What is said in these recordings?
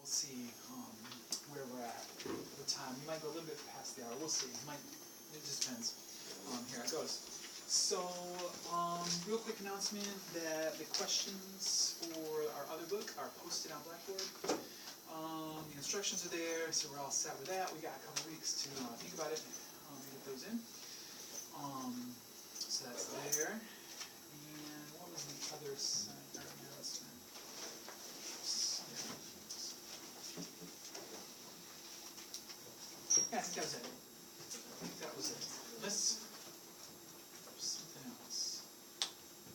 we'll see where we're at with the time. We might go a little bit past the hour. We'll see. It just depends. Here it goes. So, real quick announcement that the questions for our other book are posted on Blackboard. The instructions are there, so we're all set with that. We got a couple weeks to think about it, get those in. So that's there. And what was the other side announcement? Yeah, I think that was it. Unless there's something else.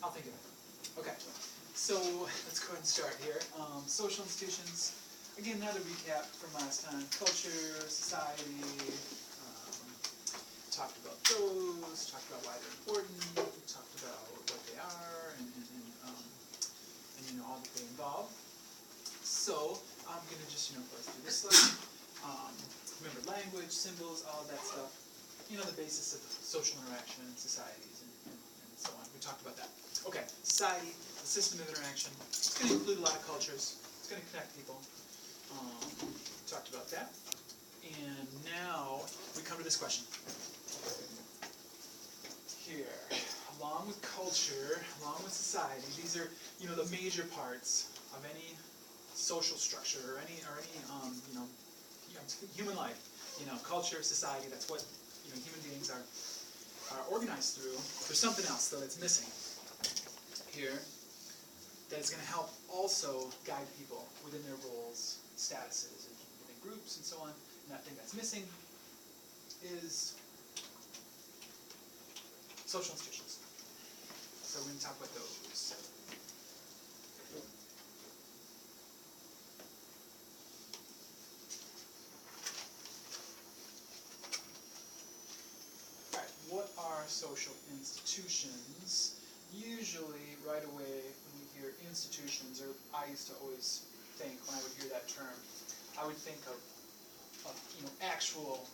I'll think of it. Okay. So let's go ahead and start here. Social institutions. Again, another recap from last time. Culture, society. Talked about those. Talked about why they're important. Talked about what they are, and all that they involve. So I'm gonna just go through this slide. Remember language, symbols, all of that stuff. The basis of social interaction, societies, and so on. We talked about that. Okay, society, the system of interaction. It's going to include a lot of cultures. It's going to connect people. Talked about that. And now we come to this question. Here, along with culture, along with society, these are the major parts of any social structure or any human life. Culture, society. That's what human beings are organized through. There's something else though that's missing here that is going to help also guide people within their roles, statuses, and within groups and so on. And that thing that's missing is social institutions. So we're going to talk about those. What are social institutions? Usually, right away, when we hear institutions, or I used to always think, when I would hear that term, I would think of actual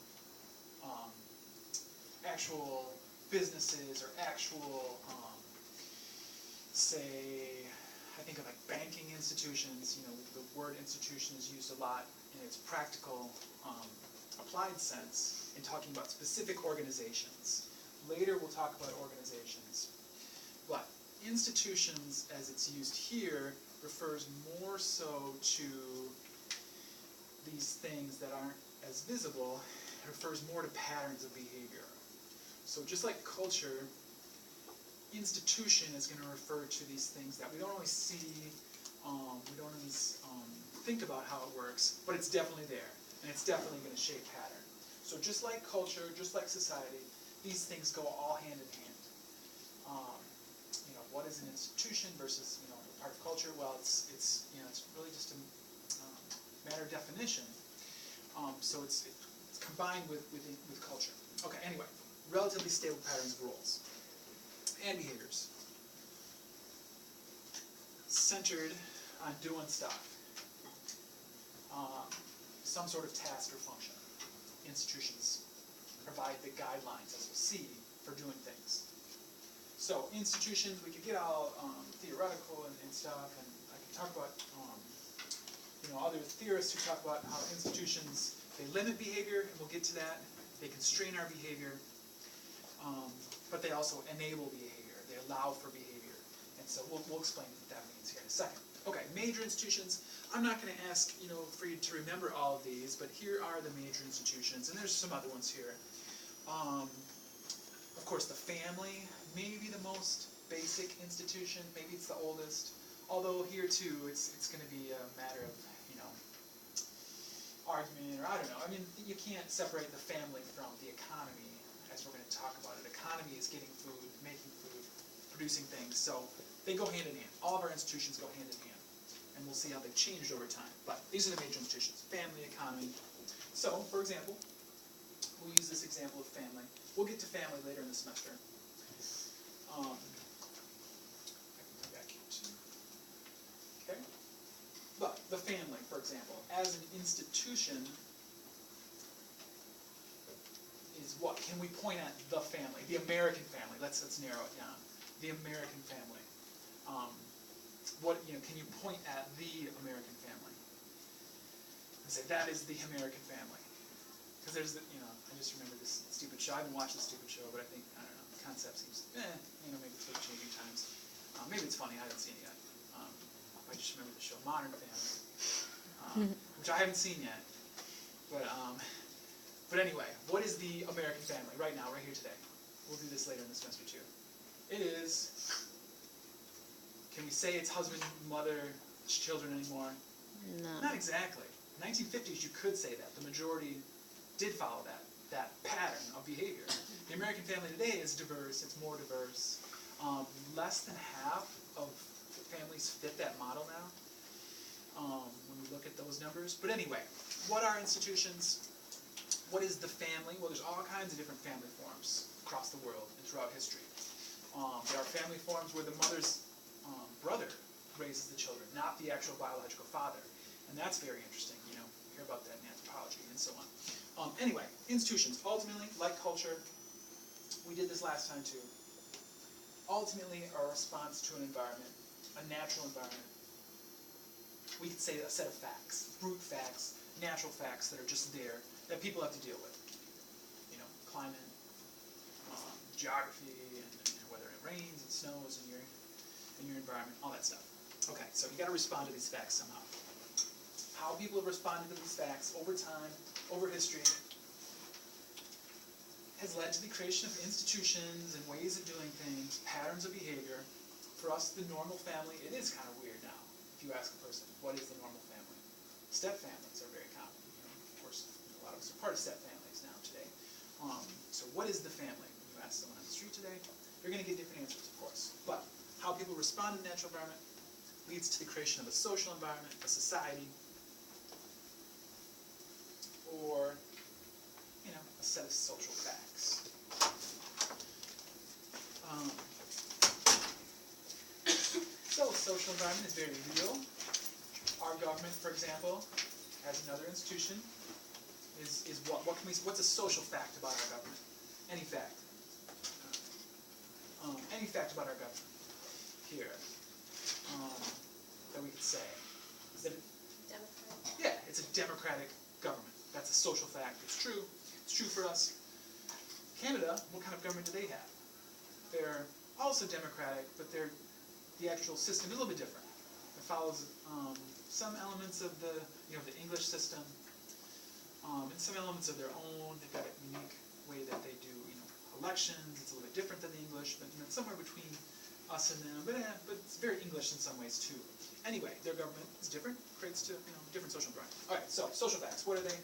businesses or actual, say, I think of like banking institutions. The word institution is used a lot in its practical, applied sense in talking about specific organizations. Later we'll talk about organizations. But institutions, as it's used here, refers more so to these things that aren't as visible. It refers more to patterns of behavior. So just like culture, institution is going to refer to these things that we don't always see, we don't always think about how it works, but it's definitely there, and it's definitely going to shape pattern. So just like culture, just like society, these things go all hand in hand. What is an institution versus part of culture? Well, it's really just a matter of definition. So it's combined with culture. Okay. Anyway, relatively stable patterns of roles and behaviors centered on doing stuff, some sort of task or function. Institutions provide the guidelines, as we'll see, for doing things. So institutions, we could get all theoretical and stuff, and I could talk about other theorists who talk about how institutions, they limit behavior, and we'll get to that. They constrain our behavior, but they also enable behavior. They allow for behavior, and so we'll explain what that means here in a second. Okay, major institutions. I'm not going to ask for you to remember all of these, but here are the major institutions, and there's some other ones here. Of course, the family may be the most basic institution. Maybe it's the oldest. Although here too, it's going to be a matter of argument, or I don't know. I mean, you can't separate the family from the economy, as we're going to talk about it. Economy is getting food, making food, producing things. So they go hand in hand. All of our institutions go hand in hand. And we'll see how they've changed over time. But these are the major institutions: family, economy. So, for example, we'll use this example of family. We'll get to family later in the semester. I can come back here too. Okay? But the family, for example, as an institution, is what? Can we point at the family, the American family? Let's narrow it down. The American family. Can you point at the American family? say that is the American family. Because there's, I just remember this stupid show. I haven't watched this stupid show, but I think, I don't know, the concept seems, maybe it's sort of changing times. Maybe it's funny, I haven't seen it yet. I just remember the show Modern Family, which I haven't seen yet. But anyway, what is the American family right now, right here today? We'll do this later in the semester too. It is, can we say it's husband, mother, children anymore? No. Not exactly. 1950s, you could say that. The majority did follow that pattern of behavior. The American family today is diverse, it's more diverse. Less than half of families fit that model now, when we look at those numbers. But anyway, what are institutions? What is the family? Well, there's all kinds of different family forms across the world and throughout history. There are family forms where the mother's brother raises the children, not the actual biological father. And that's very interesting, hear about that in anthropology and so on. Anyway, institutions, ultimately, like culture, we did this last time too, ultimately are a response to an environment, a natural environment. We could say a set of facts, brute facts, natural facts that are just there, that people have to deal with. Climate, geography, and whether it rains and snows in your environment, all that stuff. Okay, so you got to respond to these facts somehow. How people have responded to these facts over time, over history, has led to the creation of institutions and ways of doing things, patterns of behavior. For us, the normal family, it is kind of weird now. If you ask a person, what is the normal family? Step families are very common. Of course, a lot of us are part of step families now today. So what is the family? When you ask someone on the street today, you're going to get different answers, of course. But how people respond to the natural environment leads to the creation of a social environment, a society, or a set of social facts. So social environment is very real. Our government, for example, as another institution, is what's a social fact about our government? Any fact. Any fact about our government here that we could say. Is that Democratic? Yeah, it's a democratic government. That's a social fact. It's true. It's true for us. Canada, what kind of government do they have? They're also democratic, but the actual system is a little bit different. It follows some elements of the the English system, and some elements of their own. They've got a unique way that they do elections. It's a little bit different than the English, but it's somewhere between us and them. But it's very English in some ways too. Anyway, their government is different, creates different social environment. All right, so social facts. What are they?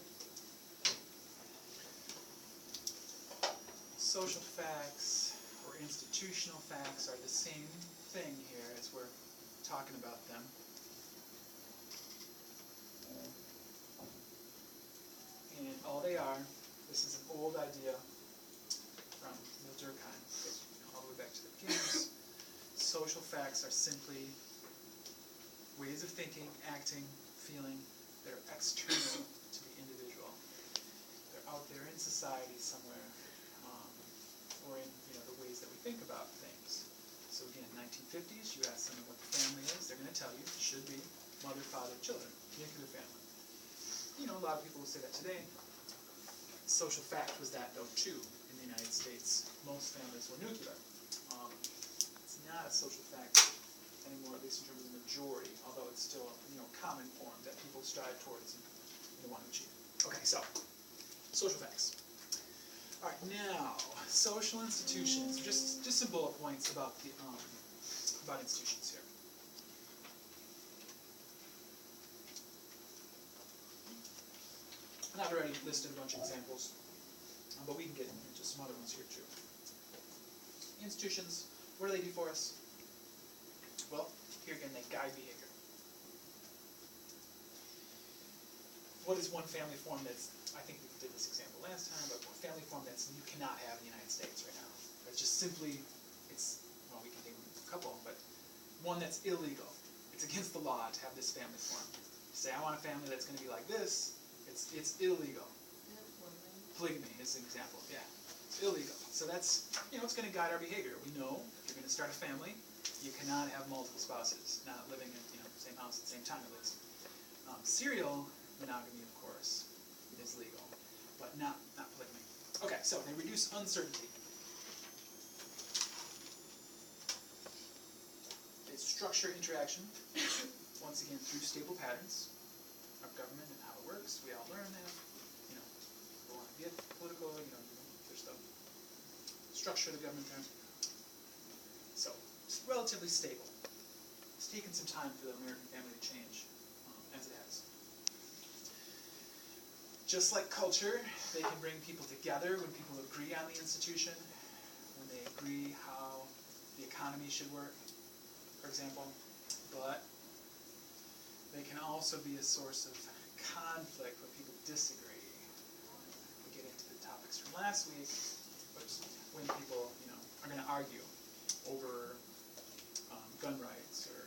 Social facts or institutional facts are the same thing here as we're talking about them. And all they are, this is an old idea from Neil Durkheim, goes all the way back to the beginnings. Social facts are simply ways of thinking, acting, feeling that are external to the individual. They're out there in society somewhere, or in the ways that we think about things. So again, 1950s, you ask someone what the family is, they're going to tell you it should be mother, father, children, nuclear family. A lot of people will say that today. Social fact was that though too in the United States. Most families were nuclear. It's not a social fact anymore, at least in terms of the majority, although it's still a common form that people strive towards and want to achieve. Okay, so social facts. All right, now social institutions. Just some bullet points about the about institutions here. And I've already listed a bunch of examples, but we can get into some other ones here too. Institutions, what do they do for us? Well, here again, they guide behavior. What is one family form that's, I think we did this example last time, but one family form that's you cannot have in the United States right now? That's just simply, well, we can think of a couple, but one that's illegal. It's against the law to have this family form. You say, I want a family that's going to be like this, it's illegal. Polygamy is an example, yeah. It's illegal. So that's, it's going to guide our behavior. We know if you're going to start a family, you cannot have multiple spouses not living in the same house at the same time at least. Serial monogamy, of course, is legal, but not polygamy. Okay, so they reduce uncertainty. They structure interaction, once again, through stable patterns of government and how it works. We all learn that. You know, people want to get political, there's the structure of the government there. So, it's relatively stable. It's taken some time for the American family to change, as it has. Just like culture, they can bring people together when people agree on the institution, when they agree how the economy should work, for example. But they can also be a source of conflict when people disagree. We get into the topics from last week, when people, are going to argue over gun rights, or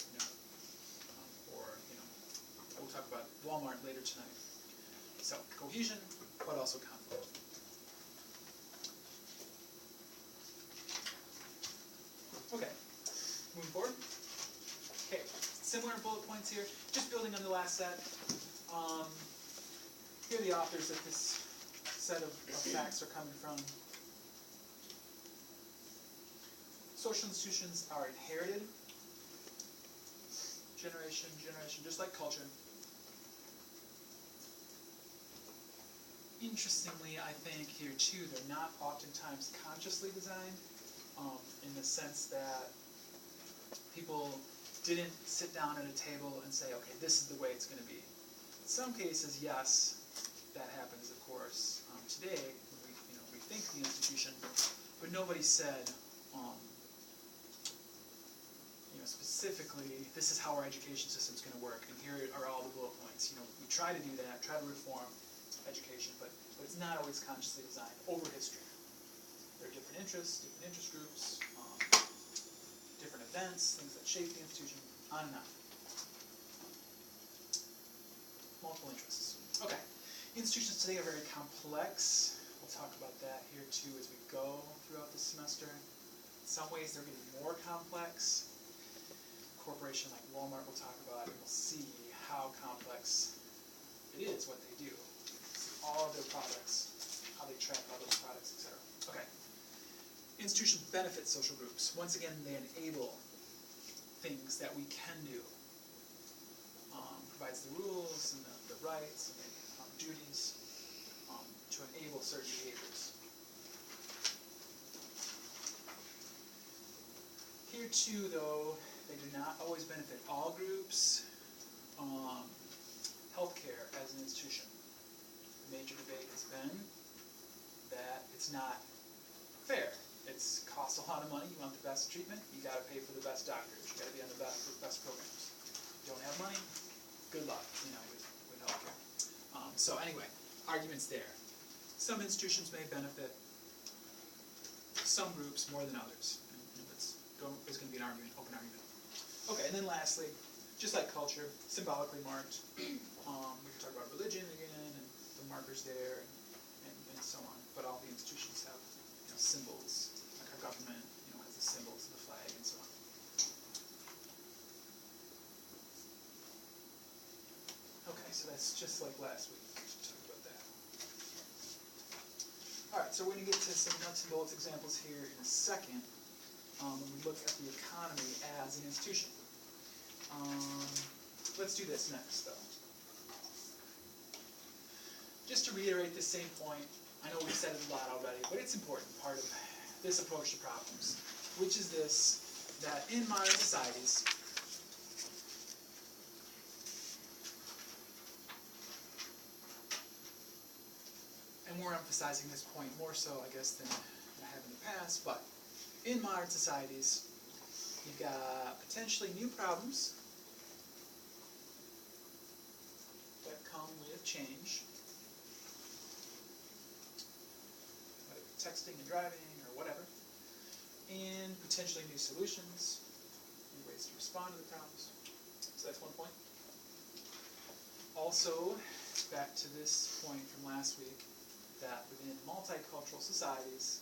we'll talk about Walmart later tonight. So cohesion, but also conflict. Okay, moving forward. Okay, similar bullet points here. Just building on the last set. Here are the authors that this set of facts are coming from. Social institutions are inherited generation to generation, just like culture. Interestingly, I think here too, they're not oftentimes consciously designed, in the sense that people didn't sit down at a table and say, okay, this is the way it's going to be. In some cases, yes, that happens, of course. Today, we think the institution, but nobody said, specifically, this is how our education system is going to work, and here are all the bullet points. We try to do that, try to reform education, but it's not always consciously designed over history. There are different interests, different interest groups, different events, things that shape the institution, on and on. Multiple interests. Okay. Institutions today are very complex. We'll talk about that here too as we go throughout the semester. In some ways they're getting more complex. A corporation like Walmart we'll talk about, and we'll see how complex it is what they do. All of their products, how they track all those products, etc. Okay. Institutions benefit social groups. Once again, they enable things that we can do. Provides the rules and the rights and the duties to enable certain behaviors. Here too, though, they do not always benefit all groups. Healthcare as an institution. The major debate has been that it's not fair. It costs a lot of money. You want the best treatment, you got to pay for the best doctors. You got to be on the best programs. You don't have money, good luck, with healthcare. So anyway, arguments there. Some institutions may benefit some groups more than others. And there's going to be an argument, open argument. Okay, and then lastly, just like culture, symbolically marked. We can talk about religion again, and the markers there, and so on. But all the institutions have symbols, like our government has the symbols of the flag and so on. Okay, so that's just like last week. Let's talk about that. Alright, so we're going to get to some nuts and bolts examples here in a second when we look at the economy as an institution. Let's do this next, though. Just to reiterate this same point, I know we've said it a lot already, but it's important part of this approach to problems, which is this, that in modern societies, and we're emphasizing this point more so, I guess, than I have in the past, but in modern societies, you've got potentially new problems that come with change, whether it's texting and driving or whatever, and potentially new solutions, new ways to respond to the problems. So that's one point. Also, back to this point from last week, that within multicultural societies,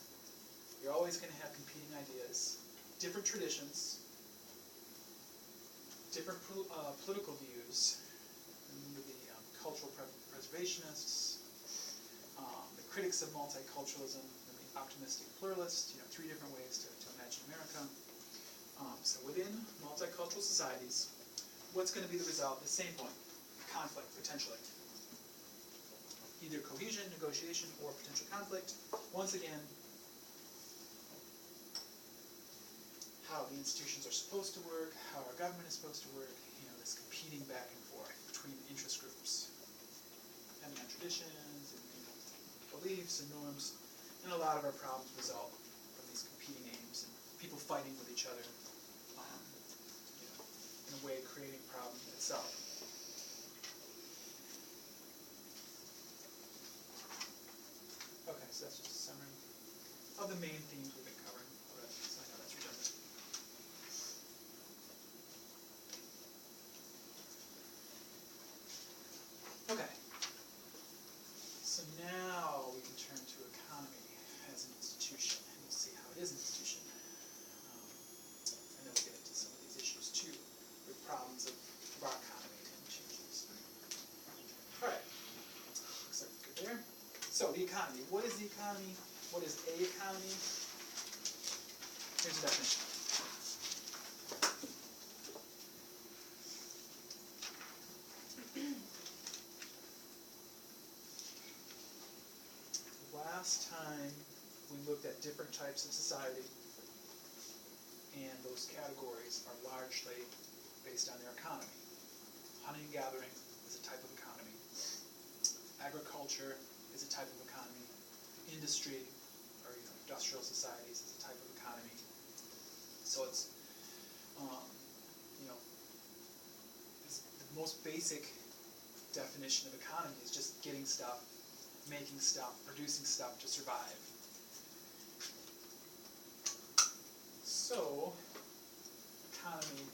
you're always going to have competing ideas, different traditions, different political views. Remember the cultural cultural preservationists, the critics of multiculturalism, and the optimistic pluralists. 3 different ways to imagine America. So within multicultural societies, what's going to be the result? The same point, conflict, potentially. Either cohesion, negotiation, or potential conflict. Once again, how the institutions are supposed to work, how our government is supposed to work, this competing back and forth between interest groups, and traditions, and beliefs and norms, and a lot of our problems result from these competing aims and people fighting with each other, in a way creating a problem itself. Okay, so that's just a summary of the main themes we've been covering already, so I know that's redundant. Okay, so now we can turn to economy as an institution, and we'll see how it is an institution. And then we'll get into some of these issues too, with problems of our economy and changes. Alright, looks like we're good there. So the economy, what is the economy? What is a economy? Here's a definition. Last time we looked at different types of society, and those categories are largely based on their economy. Hunting and gathering is a type of economy. Agriculture is a type of economy. Industry, or industrial societies, is a type of economy. So it's, it's the most basic definition of economy is just getting stuff, making stuff, producing stuff to survive. So, economy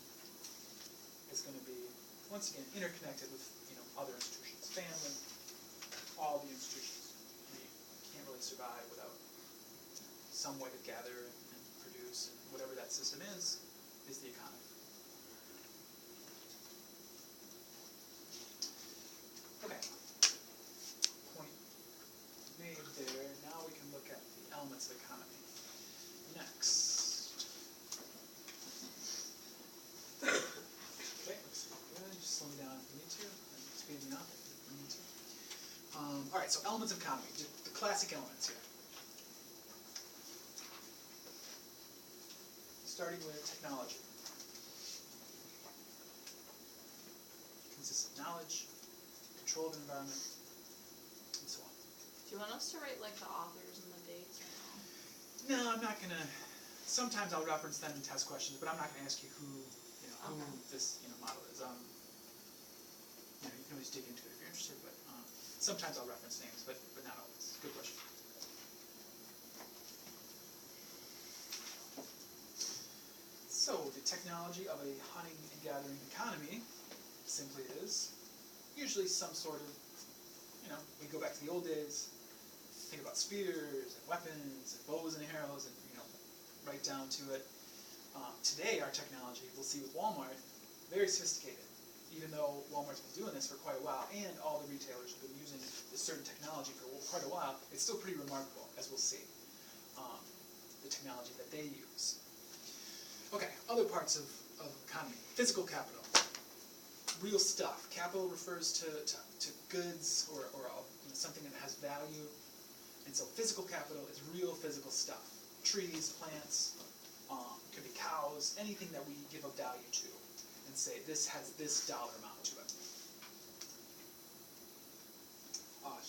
is going to be, once again, interconnected with other institutions, family, all the institutions. We can't really survive without some way to gather and produce, and whatever that system is the economy. Okay. Point made there. Now we can look at the elements of economy. Next. Okay, looks good. Just slow me down if you need to, and speed me up if you need to. Alright, so elements of economy, the classic elements here. Starting with technology. It consists of knowledge, control of an environment, and so on. Do you want us to write like the authors and the dates or no? No, I'm not gonna. Sometimes I'll reference them in test questions, but I'm not gonna ask you who this model is. You can always dig into it if you're interested, but sometimes I'll reference names, but not always. Good question. So the technology of a hunting and gathering economy simply is usually some sort of, we go back to the old days, think about spears and weapons and bows and arrows and, right down to it. Today our technology, we'll see with Walmart, very sophisticated. Even though Walmart's been doing this for quite a while and all the retailers have been using this certain technology for quite a while, it's still pretty remarkable, as we'll see, the technology that they use. Okay, other parts of economy. Physical capital. Real stuff. Capital refers to goods or something that has value. And so physical capital is real physical stuff. Trees, plants, could be cows, anything that we give a value to and say this has this dollar amount to it.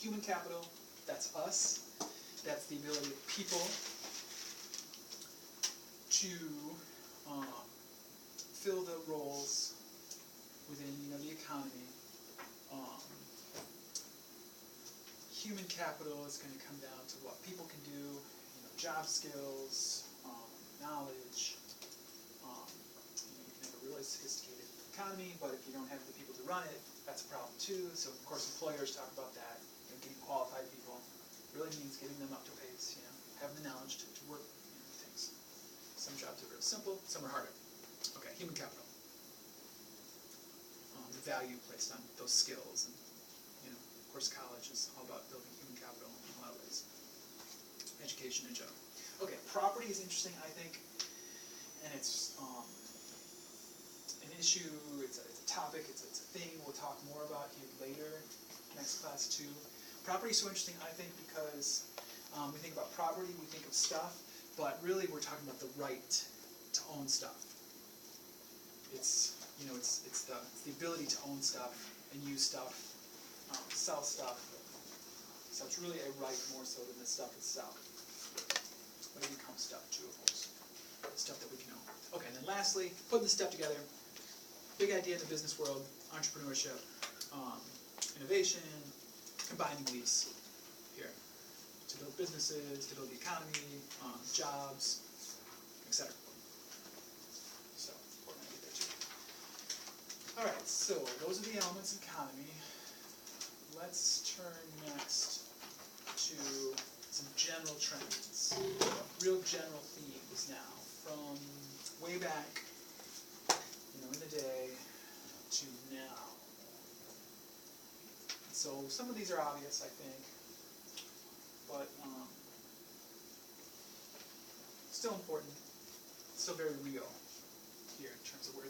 Human capital, that's us. That's the ability of people to fill the roles within the economy. Human capital is going to come down to what people can do, job skills, knowledge. You can have a really sophisticated economy, but if you don't have the people to run it, that's a problem too. So of course employers talk about that. Getting qualified people really means getting them up to pace. Having the knowledge to work things. Some jobs are very simple, some are harder. Okay, human capital. The value placed on those skills and education in general. Okay, property is interesting, I think, and it's an issue, it's a topic, it's a thing we'll talk more about here later, next class too. Property is so interesting, I think, because we think about property, we think of stuff, but really we're talking about the right to own stuff. It's the ability to own stuff and use stuff, sell stuff. So it's really a right more so than the stuff itself. But it becomes stuff too, of course. Stuff that we can own. Okay, and then lastly, putting this stuff together. Big idea in the business world, entrepreneurship, innovation, combining these here. To build businesses, to build the economy, jobs, etc. So, important idea there too. Alright, so those are the elements of economy. Let's turn next to some general trends, real general themes now, from way back, in the day to now. So some of these are obvious, I think, but still important, still very real here in terms of where